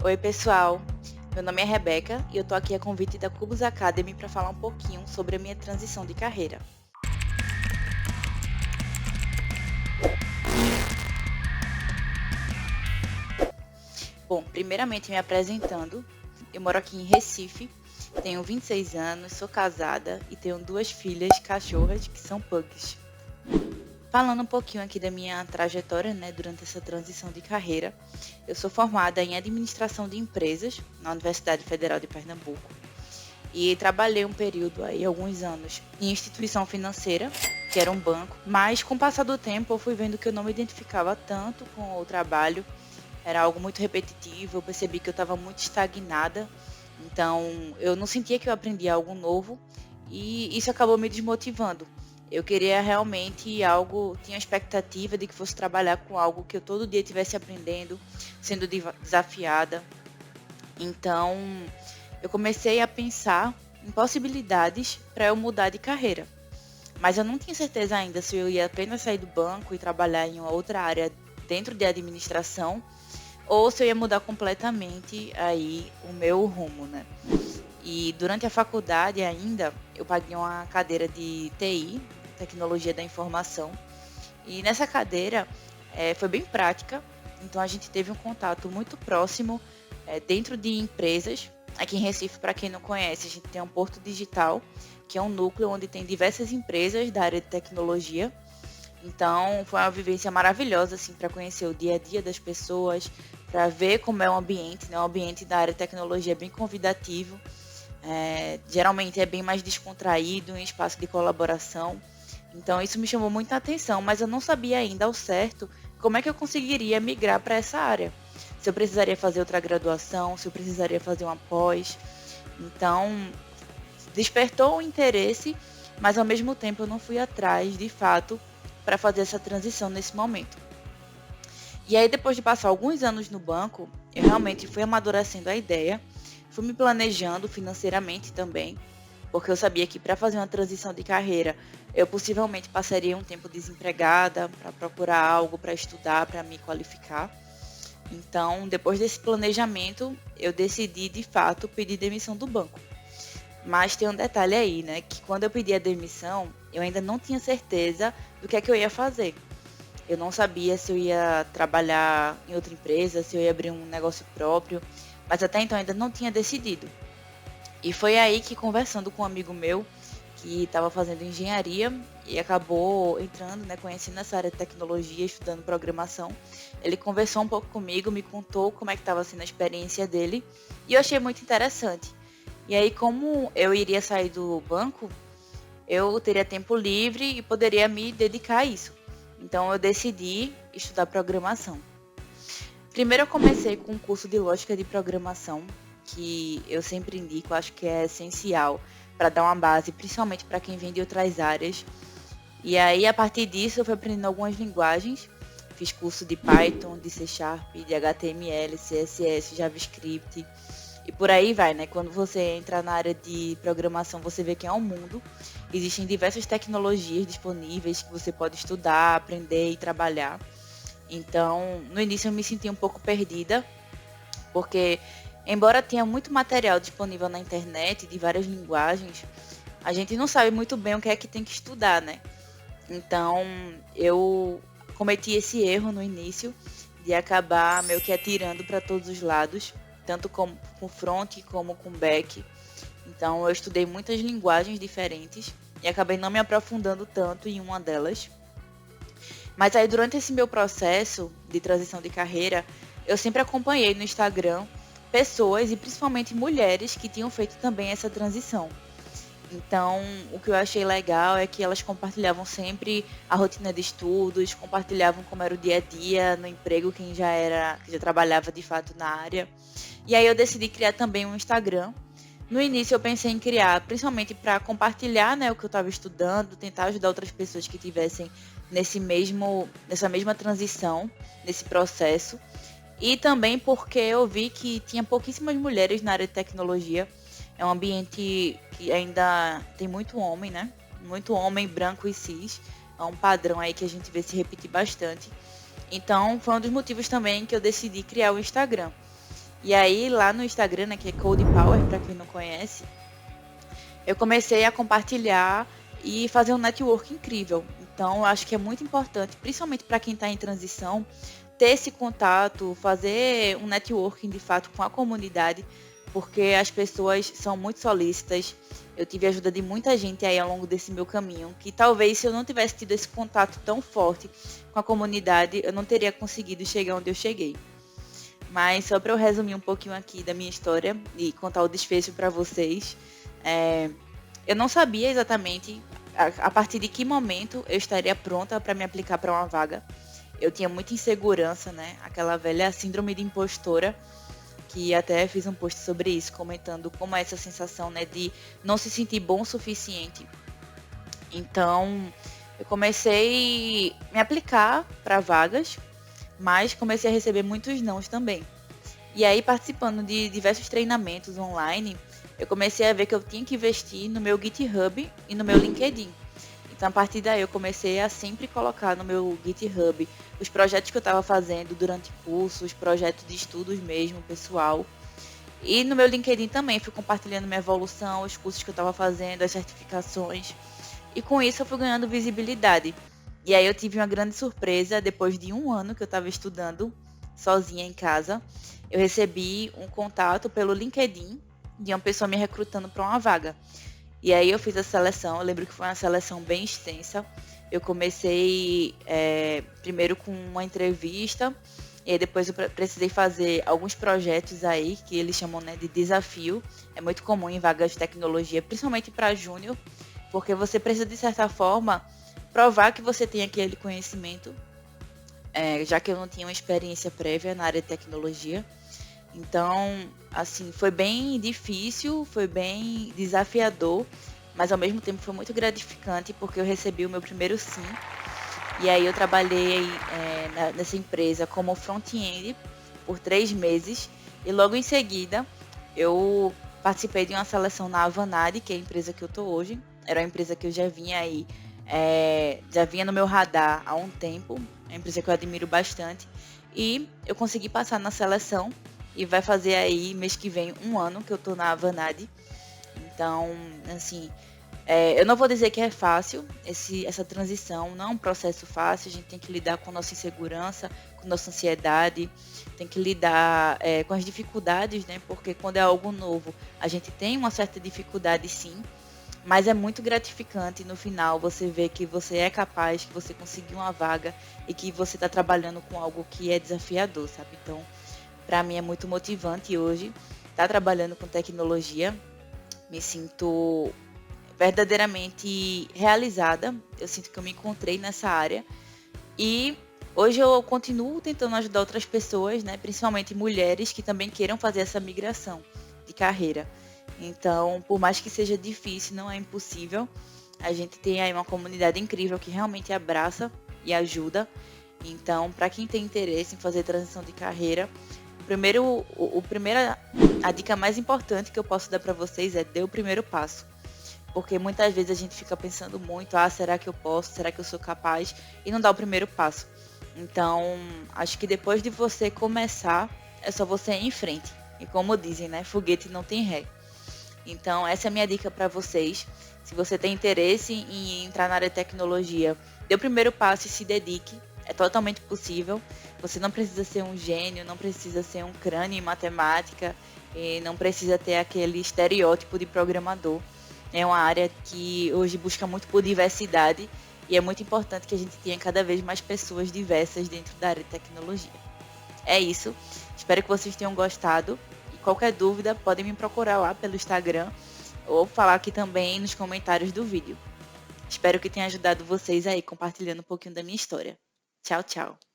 Oi, pessoal. Meu nome é Rebeca e eu tô aqui a convite da Cubus Academy para falar um pouquinho sobre a minha transição de carreira. Bom, primeiramente me apresentando, eu moro aqui em Recife, tenho 26 anos, sou casada e tenho duas filhas cachorras que são pugs. Falando um pouquinho aqui da minha trajetória, né, durante essa transição de carreira, eu sou formada em administração de empresas na Universidade Federal de Pernambuco e trabalhei um período aí, alguns anos, em instituição financeira, que era um banco, mas com o passar do tempo eu fui vendo que eu não me identificava tanto com o trabalho, era algo muito repetitivo, eu percebi que eu estava muito estagnada, então eu não sentia que eu aprendia algo novo e isso acabou me desmotivando. Eu queria realmente algo, tinha a expectativa de que fosse trabalhar com algo que eu todo dia estivesse aprendendo, sendo desafiada. Então, eu comecei a pensar em possibilidades para eu mudar de carreira. Mas eu não tinha certeza ainda se eu ia apenas sair do banco e trabalhar em uma outra área dentro de administração ou se eu ia mudar completamente aí o meu rumo, né? E durante a faculdade ainda, eu paguei uma cadeira de TI, Tecnologia da Informação, e nessa cadeira foi bem prática, então a gente teve um contato muito próximo dentro de empresas. Aqui em Recife, para quem não conhece, a gente tem um Porto Digital, que é um núcleo onde tem diversas empresas da área de tecnologia. Então, foi uma vivência maravilhosa, assim, para conhecer o dia a dia das pessoas, para ver como é o ambiente, né? O ambiente da área de tecnologia é bem convidativo, geralmente é bem mais descontraído, em espaço de colaboração. Então, isso me chamou muita atenção, mas eu não sabia ainda ao certo como é que eu conseguiria migrar para essa área. Se eu precisaria fazer outra graduação, se eu precisaria fazer uma pós. Então, despertou o interesse, mas ao mesmo tempo eu não fui atrás, de fato, para fazer essa transição nesse momento. E aí, depois de passar alguns anos no banco, eu realmente fui amadurecendo a ideia, fui me planejando financeiramente também, porque eu sabia que para fazer uma transição de carreira, eu possivelmente passaria um tempo desempregada para procurar algo para estudar, para me qualificar. Então, depois desse planejamento, eu decidi de fato pedir demissão do banco. Mas tem um detalhe aí, né? Que quando eu pedi a demissão, eu ainda não tinha certeza do que é que eu ia fazer. Eu não sabia se eu ia trabalhar em outra empresa, se eu ia abrir um negócio próprio, mas até então ainda não tinha decidido. E foi aí que, conversando com um amigo meu, que estava fazendo engenharia e acabou entrando, né, conhecendo essa área de tecnologia, estudando programação, ele conversou um pouco comigo, me contou como é que estava sendo a experiência dele, e eu achei muito interessante. E aí, como eu iria sair do banco, eu teria tempo livre e poderia me dedicar a isso. Então, eu decidi estudar programação. Primeiro, eu comecei com um curso de lógica de programação, que eu sempre indico, acho que é essencial para dar uma base, principalmente para quem vem de outras áreas. E aí, a partir disso, eu fui aprendendo algumas linguagens. Fiz curso de Python, de C Sharp, de HTML, CSS, JavaScript. E por aí vai, né? Quando você entra na área de programação, você vê que é um mundo. Existem diversas tecnologias disponíveis que você pode estudar, aprender e trabalhar. Então, no início eu me senti um pouco perdida, porque embora tenha muito material disponível na internet de várias linguagens, a gente não sabe muito bem o que é que tem que estudar, né? Então, eu cometi esse erro no início de acabar meio que atirando para todos os lados, tanto com front como com back. Então, eu estudei muitas linguagens diferentes e acabei não me aprofundando tanto em uma delas. Mas aí, durante esse meu processo de transição de carreira, eu sempre acompanhei no Instagram pessoas, e principalmente mulheres, que tinham feito também essa transição. Então, o que eu achei legal é que elas compartilhavam sempre a rotina de estudos, compartilhavam como era o dia a dia no emprego, quem que já trabalhava de fato na área. E aí eu decidi criar também um Instagram. No início eu pensei em criar, principalmente para compartilhar, né, o que eu estava estudando, tentar ajudar outras pessoas que tivessem nessa mesma transição, nesse processo. E também porque eu vi que tinha pouquíssimas mulheres na área de tecnologia. É um ambiente que ainda tem muito homem, né? Muito homem branco e cis. É um padrão aí que a gente vê se repetir bastante. Então, foi um dos motivos também que eu decidi criar o Instagram. E aí lá no Instagram, né, que é Code Power, para quem não conhece, eu comecei a compartilhar e fazer um network incrível. Então, eu acho que é muito importante, principalmente para quem está em transição, ter esse contato, fazer um networking de fato com a comunidade, porque as pessoas são muito solícitas. Eu tive a ajuda de muita gente aí ao longo desse meu caminho, que talvez se eu não tivesse tido esse contato tão forte com a comunidade, eu não teria conseguido chegar onde eu cheguei. Mas só para eu resumir um pouquinho aqui da minha história e contar o desfecho para vocês, é, eu não sabia exatamente a partir de que momento eu estaria pronta para me aplicar para uma vaga. Eu tinha muita insegurança, né? Aquela velha síndrome de impostora, que até fiz um post sobre isso, comentando como é essa sensação, né, de não se sentir bom o suficiente. Então, eu comecei a me aplicar para vagas, mas comecei a receber muitos nãos também. E aí, participando de diversos treinamentos online, eu comecei a ver que eu tinha que investir no meu GitHub e no meu LinkedIn. Então, a partir daí, eu comecei a sempre colocar no meu GitHub os projetos que eu estava fazendo durante cursos, projetos de estudos mesmo, pessoal. E no meu LinkedIn também, fui compartilhando minha evolução, os cursos que eu estava fazendo, as certificações. E com isso, eu fui ganhando visibilidade. E aí, eu tive uma grande surpresa, depois de um ano que eu estava estudando sozinha em casa, eu recebi um contato pelo LinkedIn de uma pessoa me recrutando para uma vaga. E aí eu fiz a seleção, eu lembro que foi uma seleção bem extensa. Eu comecei primeiro com uma entrevista, e aí depois eu precisei fazer alguns projetos aí, que eles chamam, né, de desafio. É muito comum em vagas de tecnologia, principalmente para júnior, porque você precisa, de certa forma, provar que você tem aquele conhecimento, já que eu não tinha uma experiência prévia na área de tecnologia. Então, assim, foi bem difícil, foi bem desafiador, mas ao mesmo tempo foi muito gratificante porque eu recebi o meu primeiro sim. E aí eu trabalhei nessa empresa como front-end por 3 meses e logo em seguida eu participei de uma seleção na Avanade, que é a empresa que eu tô hoje. Era uma empresa que eu já vinha aí, já vinha no meu radar há um tempo, é uma empresa que eu admiro bastante. E eu consegui passar na seleção e vai fazer aí mês que vem um ano que eu tô na Avanade. Então, assim, eu não vou dizer que é fácil essa transição, não é um processo fácil, a gente tem que lidar com nossa insegurança, com nossa ansiedade, tem que lidar com as dificuldades, né? Porque quando é algo novo, a gente tem uma certa dificuldade sim, mas é muito gratificante no final você ver que você é capaz, que você conseguiu uma vaga e que você está trabalhando com algo que é desafiador, sabe? Então, para mim é muito motivante hoje estar trabalhando com tecnologia. Me sinto verdadeiramente realizada. Eu sinto que eu me encontrei nessa área. E hoje eu continuo tentando ajudar outras pessoas, né, principalmente mulheres que também queiram fazer essa migração de carreira. Então, por mais que seja difícil, não é impossível. A gente tem aí uma comunidade incrível que realmente abraça e ajuda. Então, para quem tem interesse em fazer transição de carreira, a dica mais importante que eu posso dar para vocês é dê o primeiro passo. Porque muitas vezes a gente fica pensando muito, será que eu posso? Será que eu sou capaz? E não dá o primeiro passo. Então, acho que depois de você começar, é só você ir em frente. E como dizem, né? Foguete não tem ré. Então, essa é a minha dica para vocês. Se você tem interesse em entrar na área de tecnologia, dê o primeiro passo e se dedique. É totalmente possível. Você não precisa ser um gênio, não precisa ser um crânio em matemática, e não precisa ter aquele estereótipo de programador. É uma área que hoje busca muito por diversidade e é muito importante que a gente tenha cada vez mais pessoas diversas dentro da área de tecnologia. É isso. Espero que vocês tenham gostado. E qualquer dúvida, podem me procurar lá pelo Instagram ou falar aqui também nos comentários do vídeo. Espero que tenha ajudado vocês aí compartilhando um pouquinho da minha história. Tchau, tchau.